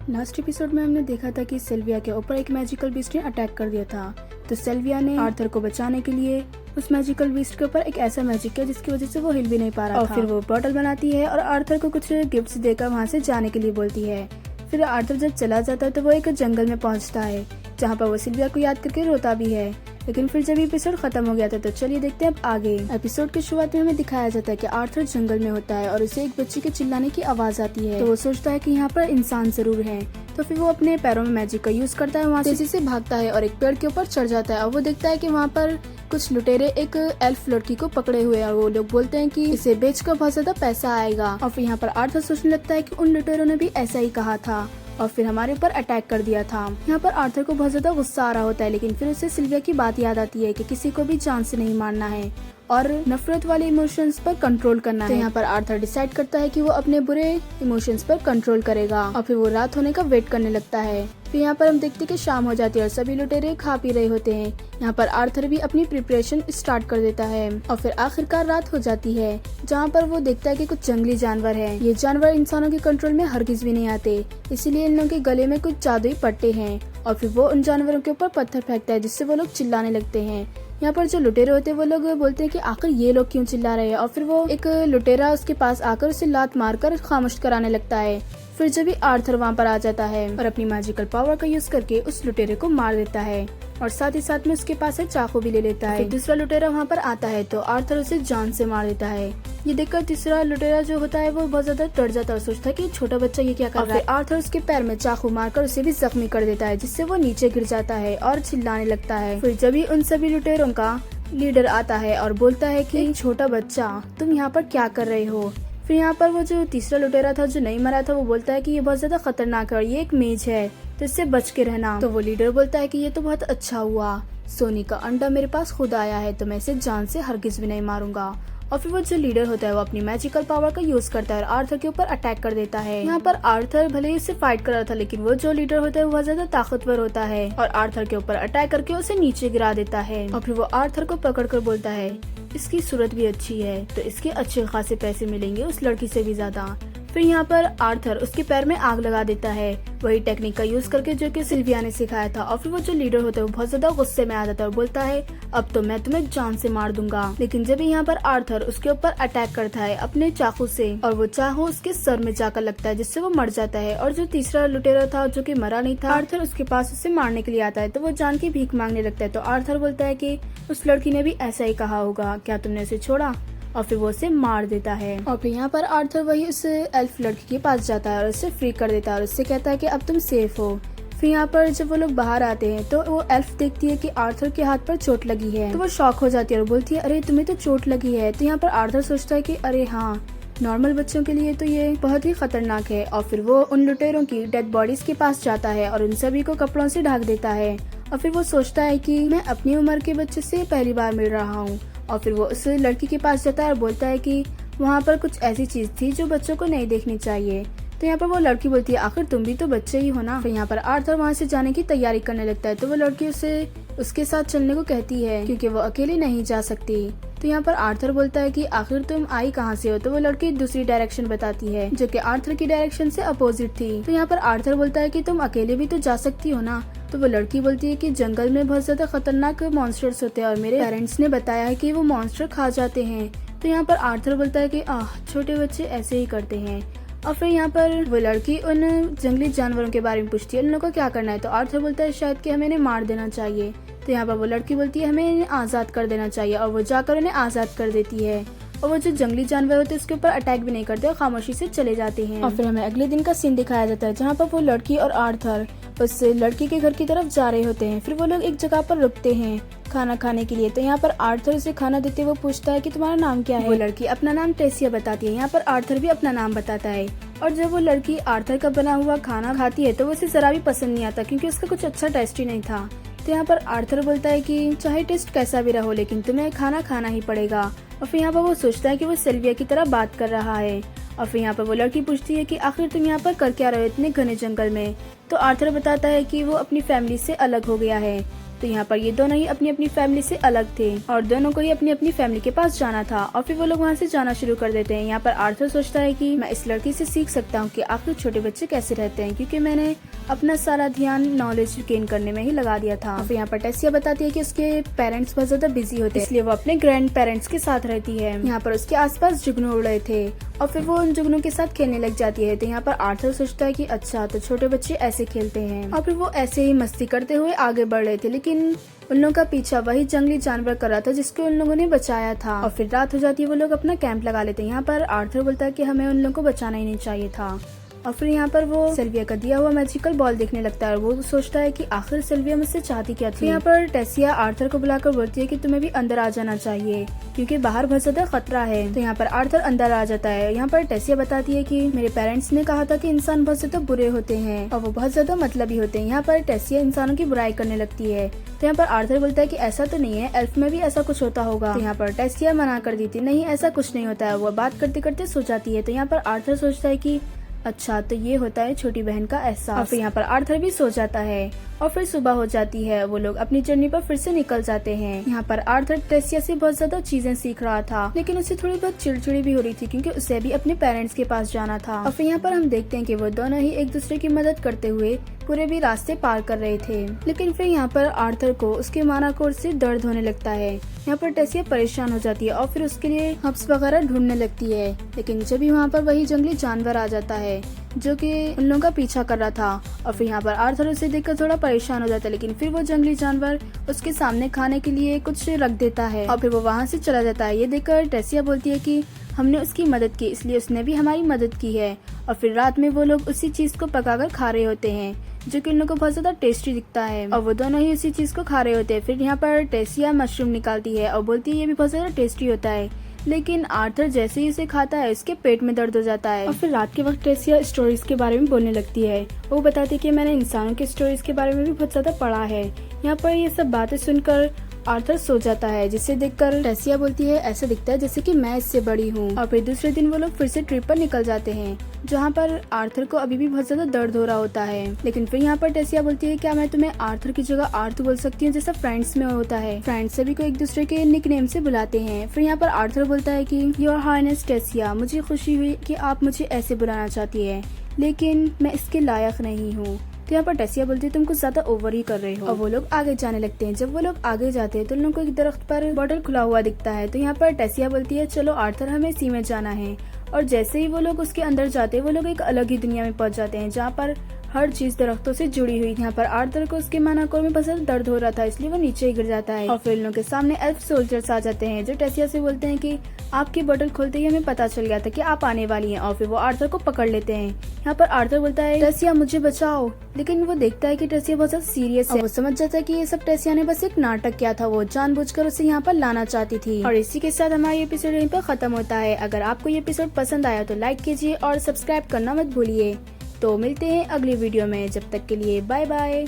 Last episode में हमने देखा था कि सिल्विया के ऊपर एक मैजिकल बीस्ट ने अटैक कर दिया था। तो सिल्विया ने आर्थर को बचाने के लिए उस मैजिकल बीस्ट के ऊपर एक ऐसा मैजिक किया जिसकी वजह से वो हिल भी नहीं पा रहा था। और फिर वो बॉटल बनाती है और आर्थर को कुछ गिफ्ट्स देकर वहाँ से जाने के लिए बोलती है। फिर आर्थर जब चला जाता है तो वो एक जंगल में पहुँचता है जहाँ पर वो सिल्विया को याद करके रोता भी है। लेकिन फिर जब एपिसोड खत्म हो गया था तो चलिए देखते हैं अब आगे। एपिसोड की शुरुआत में हमें दिखाया जाता है कि आर्थर जंगल में होता है और उसे एक बच्चे के चिल्लाने की आवाज आती है। तो वो सोचता है कि यहाँ पर इंसान जरूर है। तो फिर वो अपने पैरों में मैजिक का यूज करता है, वहाँ तेजी से भागता है और एक पेड़ के ऊपर चढ़ जाता है। और वो देखता है कि वहाँ पर कुछ लुटेरे एक एल्फ लड़की को पकड़े हुए हैं और वो लोग बोलते हैं कि इसे बेचकर बहुत ज्यादा पैसा आएगा। और फिर यहाँ पर आर्थर सोचने लगता है कि उन लुटेरों ने भी ऐसा ही कहा था और फिर हमारे ऊपर अटैक कर दिया था। यहाँ पर आर्थर को बहुत ज्यादा गुस्सा आ रहा होता है, लेकिन फिर उसे सिल्विया की बात याद आती है कि किसी को भी जान से नहीं मारना है और नफरत वाले इमोशंस पर कंट्रोल करना है। तो यहाँ पर आर्थर डिसाइड करता है कि वो अपने बुरे इमोशंस पर कंट्रोल करेगा और फिर वो रात होने का वेट करने लगता है। फिर यहाँ पर हम देखते हैं कि शाम हो जाती है और सभी लुटेरे खा पी रहे होते हैं। यहाँ पर आर्थर भी अपनी प्रिपरेशन स्टार्ट कर देता है और फिर आखिरकार रात हो जाती है, जहाँ पर वो देखता है कि कुछ जंगली जानवर हैं। ये जानवर इंसानों के कंट्रोल में हरगिज भी नहीं आते, इसीलिए इन लोगों के गले में कुछ जादुई पट्टे हैं। और फिर वो उन जानवरों के ऊपर पत्थर फेंकता है जिससे वो लोग चिल्लाने लगते हैं। यहाँ पर जो लुटेरे होते हैं वो लोग बोलते हैं कि आखिर ये लोग क्यों चिल्ला रहे हैं। और फिर वो एक लुटेरा उसके पास आकर उसे लात मारकर खामोश कराने लगता है। फिर जब भी आर्थर वहाँ पर आ जाता है और अपनी मैजिकल पावर का यूज करके उस लुटेरे को मार देता है और साथ ही साथ में उसके पास से चाकू भी ले लेता है। फिर दूसरा लुटेरा वहाँ पर आता है तो आर्थर उसे जान से मार देता है। ये देखकर तीसरा लुटेरा जो होता है वो बहुत ज्यादा डर जाता है और सोचता है कि छोटा बच्चा ये क्या कर रहा है। आर्थर उसके पैर में चाकू मारकर उसे भी जख्मी कर देता है, जिससे वो नीचे गिर जाता है और चिल्लाने लगता है। फिर जब भी उन सभी लुटेरों का लीडर आता है और बोलता है कि छोटा बच्चा तुम यहाँ पर क्या कर रहे हो। फिर यहाँ पर वो जो तीसरा लुटेरा था जो नहीं मरा था वो बोलता है कि ये बहुत ज्यादा खतरनाक है और ये एक मेज है तो इससे बच के रहना। तो वो लीडर बोलता है कि ये तो बहुत अच्छा हुआ, सोनी का अंडा मेरे पास खुद आया है तो मैं इसे जान से हरगिज भी नहीं मारूंगा। और फिर वो जो लीडर होता है वो अपनी मैजिकल पावर का यूज करता है और आर्थर के ऊपर अटैक कर देता है। यहाँ पर आर्थर भले ही उससे फाइट कर रहा था, लेकिन वो जो लीडर होता है वो बहुत ज्यादा ताकतवर होता है और आर्थर के ऊपर अटैक करके उसे नीचे गिरा देता है। और फिर वो आर्थर को पकड़कर बोलता है इसकी सूरत भी अच्छी है तो इसके अच्छे खासे पैसे मिलेंगे उस लड़की से भी ज्यादा। फिर यहाँ पर आर्थर उसके पैर में आग लगा देता है, वही टेक्निक का यूज करके जो कि सिल्विया ने सिखाया था। और फिर वो जो लीडर होता है वो बहुत ज्यादा गुस्से में आ जाता है और बोलता है अब तो मैं तुम्हें जान से मार दूंगा। लेकिन जब यहाँ पर आर्थर उसके ऊपर अटैक करता है अपने चाकू से और वो चाकू उसके सर में जाकर लगता है जिससे वो मर जाता है। और जो तीसरा लुटेरा था जो कि मरा नहीं था, आर्थर उसके पास उसे मारने के लिए आता है तो वो जान की भीख मांगने लगता है। तो आर्थर बोलता है कि उस लड़की ने भी ऐसा ही कहा होगा, क्या तुमने उसे छोड़ा। और फिर वो उसे मार देता है। और फिर यहाँ पर आर्थर वही उस एल्फ लड़की के पास जाता है और उसे फ्री कर देता है और उससे कहता है कि अब तुम सेफ हो। फिर यहाँ पर जब वो लोग बाहर आते हैं तो वो एल्फ देखती है कि आर्थर के हाथ पर चोट लगी है तो वो शॉक हो जाती है और बोलती है अरे तुम्हें तो चोट लगी है। तो यहाँ पर आर्थर सोचता है कि अरे हाँ, नॉर्मल बच्चों के लिए तो ये बहुत ही खतरनाक है। और फिर वो उन लुटेरों की डेड बॉडीज के पास जाता है और उन सभी को कपड़ों से ढक देता है। और फिर वो सोचता है कि मैं अपनी उम्र के बच्चे से पहली बार मिल रहा हूँ। और फिर वो उस लड़की के पास जाता है और बोलता है कि वहाँ पर कुछ ऐसी चीज थी जो बच्चों को नहीं देखनी चाहिए। तो यहाँ पर वो लड़की बोलती है आखिर तुम भी तो बच्चे ही हो ना। फिर यहाँ पर आर्थर वहाँ से जाने की तैयारी करने लगता है तो वो लड़की उसे उसके साथ चलने को कहती है क्योंकि वो अकेले नहीं जा सकती। तो यहाँ पर आर्थर बोलता है कि आखिर तुम आई कहाँ से हो। तो वो लड़की दूसरी डायरेक्शन बताती है जो कि आर्थर की डायरेक्शन से अपोजिट थी। तो यहाँ पर आर्थर बोलता है कि तुम अकेले भी तो जा सकती हो ना। तो वो लड़की बोलती है कि जंगल में बहुत ज्यादा खतरनाक मॉन्स्टर्स होते हैं और मेरे पेरेंट्स ने बताया है कि वो मॉन्स्टर खा जाते हैं। तो यहाँ पर आर्थर बोलता है कि छोटे बच्चे ऐसे ही करते हैं। और फिर यहाँ पर वो लड़की उन जंगली जानवरों के बारे में पूछती है उन लोगों को क्या करना है। तो आर्थर बोलता है शायद कि हमें इन्हें मार देना चाहिए। तो यहाँ पर वो लड़की बोलती है हमें इन्हें आजाद कर देना चाहिए और वो जाकर उन्हें आजाद कर देती है। और वो जो जंगली जानवर होते हैं उसके ऊपर अटैक भी नहीं करते और खामोशी से चले जाते हैं। और फिर हमें अगले दिन का सीन दिखाया जाता है जहाँ पर वो लड़की और आर्थर उस लड़की के घर की तरफ जा रहे होते हैं। फिर वो लोग एक जगह पर रुकते हैं खाना खाने के लिए। तो यहाँ पर आर्थर उसे खाना देते हुए पूछता है कि तुम्हारा नाम क्या है। वो लड़की अपना नाम टेसिया बताती है। यहाँ पर आर्थर भी अपना नाम बताता है। और जब वो लड़की आर्थर का बना हुआ खाना खाती है तो वो उसे जरा भी पसंद नहीं आता क्योंकि उसका कुछ अच्छा टेस्ट ही नहीं था। तो यहाँ पर आर्थर बोलता है कि चाहे टेस्ट कैसा भी रहो लेकिन तुम्हें खाना खाना ही पड़ेगा। और फिर यहाँ पर वो सोचता है कि वो सिल्विया की तरह बात कर रहा है। और फिर यहाँ पर वो लड़की पूछती है कि आखिर तुम यहाँ पर कर क्या रहे हो इतने घने जंगल में। तो आर्थर बताता है कि वो अपनी फैमिली से अलग हो गया है तो यहाँ पर ये दोनों ही अपनी अपनी फैमिली से अलग थे और दोनों को ही अपनी अपनी फैमिली के पास जाना था और फिर वो लोग वहाँ से जाना शुरू कर देते हैं। यहाँ पर आर्थर सोचता है कि मैं इस लड़की से सीख सकता हूँ कि आखिर छोटे बच्चे कैसे रहते हैं, क्योंकि मैंने अपना सारा ध्यान नॉलेज गेन करने में ही लगा दिया था। फिर यहाँ पर टेसिया बताती है कि उसके पेरेंट्स बहुत ज्यादा बिजी होते हैं, इसलिए वो अपने ग्रैंड पेरेंट्स के साथ रहती है। यहाँ पर उसके आसपास जुगनू उड़ रहे थे और फिर वो उन जुगनू के साथ खेलने लग जाती है। तो यहाँ पर आर्थर सोचता है कि अच्छा, तो छोटे बच्चे ऐसे खेलते हैं और फिर वो ऐसे ही मस्ती करते हुए आगे बढ़ रहे थे, लेकिन उन लोगों का पीछा वही जंगली जानवर कर रहा था जिसको उन लोगों ने बचाया था। और फिर रात हो जाती है, वो लोग अपना कैंप लगा लेते हैं। यहाँ पर आर्थर बोलता है कि हमें उन लोगों को बचाना ही नहीं चाहिए था और फिर यहाँ पर वो सिल्विया का दिया हुआ मैजिकल बॉल देखने लगता है और वो सोचता है कि आखिर सिल्विया मुझसे चाहती क्या थी। यहाँ पर टेसिया आर्थर को बुलाकर बोलती है कि तुम्हें भी अंदर आ जाना चाहिए क्योंकि बाहर बहुत ज्यादा खतरा है। तो यहाँ पर आर्थर अंदर आ जाता है। यहाँ पर टेसिया बताती है कि मेरे पेरेंट्स ने कहा था कि इंसान बहुत ज्यादा बुरे होते हैं और वो बहुत ज्यादा मतलबी होते हैं। यहाँ पर टेसिया इंसानों की बुराई करने लगती है। तो यहाँ पर आर्थर बोलता है कि ऐसा तो नहीं है, एल्फ में भी ऐसा कुछ होता होगा। तो यहाँ पर टेसिया मना कर दी थी, नहीं ऐसा कुछ नहीं होता है। वो बात करते करते सो जाती है। तो यहाँ पर आर्थर सोचता है कि अच्छा, तो ये होता है छोटी बहन का एहसास। और फिर यहाँ पर आर्थर भी सो जाता है और फिर सुबह हो जाती है। वो लोग अपनी जर्नी पर फिर से निकल जाते हैं। यहाँ पर आर्थर टेसिया से बहुत ज्यादा चीजें सीख रहा था, लेकिन उसे थोड़ी बहुत चिड़चिड़ी भी हो रही थी क्योंकि उसे भी अपने पेरेंट्स के पास जाना था। और फिर यहाँ पर हम देखते हैं कि वो दोनों ही एक दूसरे की मदद करते हुए पूरे भी रास्ते पार कर रहे थे। लेकिन फिर यहाँ पर आर्थर को उसके मानाकोर से दर्द होने लगता है। यहाँ पर टेसिया परेशान हो जाती है और फिर उसके लिए हब्स वगैरह ढूंढने लगती है, लेकिन जब भी वहाँ पर वही जंगली जानवर आ जाता है जो कि उन लोगों का पीछा कर रहा था। और फिर यहाँ पर आर्थर उसे देखकर थोड़ा परेशान हो जाता है, लेकिन फिर वो जंगली जानवर उसके सामने खाने के लिए कुछ रख देता है और फिर वो वहाँ से चला जाता है। ये देखकर टेसिया बोलती है कि हमने उसकी मदद की, इसलिए उसने भी हमारी मदद की है। और फिर रात में वो लोग उसी चीज को पकाकर खा रहे होते हैं जो कि उन लोगों को बहुत ज्यादा टेस्टी दिखता है और वो दोनों ही उसी चीज को खा रहे होते हैं। फिर यहाँ पर टेसिया मशरूम निकालती है और बोलती है ये भी बहुत ज्यादा टेस्टी होता है, लेकिन आर्थर जैसे ही उसे खाता है उसके पेट में दर्द हो जाता है। और फिर रात के वक्त टेसिया स्टोरीज के बारे में बोलने लगती है। वो बताती है कि मैंने इंसानों के स्टोरीज के बारे में भी बहुत ज्यादा पढ़ा है। यहाँ पर ये सब बातें सुनकर आर्थर सो जाता है, जिसे देखकर टेसिया बोलती है ऐसा दिखता है जैसे कि मैं इससे बड़ी हूँ। और फिर दूसरे दिन वो लोग फिर से ट्रिप पर निकल जाते हैं जहाँ पर आर्थर को अभी भी बहुत ज्यादा दर्द हो रहा होता है। लेकिन फिर यहाँ पर टेसिया बोलती है क्या मैं तुम्हें आर्थर की जगह आर्थ बोल सकती हूँ जैसा फ्रेंड्स में होता है। फ्रेंड्स सभी को एक दूसरे के निकनेम से बुलाते हैं। फिर यहाँ पर आर्थर बोलता है कि योर हाइनेस टेसिया, मुझे खुशी हुई कि आप मुझे ऐसे बुलाना चाहती है, लेकिन मैं इसके लायक नहीं हूँ। तो यहाँ पर टेसिया बोलती है तुम कुछ ज्यादा ओवर ही कर रहे हो। और वो लोग आगे जाने लगते हैं। जब वो लोग आगे जाते हैं तो उन लोगों को एक दरख्त पर बॉटल खुला हुआ दिखता है। तो यहाँ पर टेसिया बोलती है चलो आर्थर, हमें इसी में जाना है। और जैसे ही वो लोग उसके अंदर जाते हैं वो लोग एक अलग ही दुनिया में पहुंच जाते हैं जहाँ पर हर चीज दरख्तों से जुड़ी हुई। यहाँ पर आर्थर को उसके मानाकोर में बहुत दर्द हो रहा था, इसलिए वो नीचे ही गिर जाता है। और फिर उन लोगों के सामने एल्फ सोल्जर्स आ जाते हैं जो टेसिया से बोलते हैं कि आपकी बोतल खोलते ही हमें पता चल गया था कि आप आने वाली हैं। और फिर वो आर्थर को पकड़ लेते हैं। यहाँ पर आर्थर बोलता है टेसिया मुझे बचाओ, लेकिन वो देखता है कि टेसिया बहुत ज्यादा सीरियस है। वो समझ जाता है कि ये सब टेसिया ने बस एक नाटक किया था, वो जानबूझकर उसे यहाँ पर लाना चाहती थी। और इसी के साथ हमारा एपिसोड यहीं पर खत्म होता है। अगर आपको ये एपिसोड पसंद आया तो लाइक कीजिए और सब्सक्राइब करना मत भूलिए। तो मिलते हैं अगली वीडियो में, जब तक के लिए बाय बाय।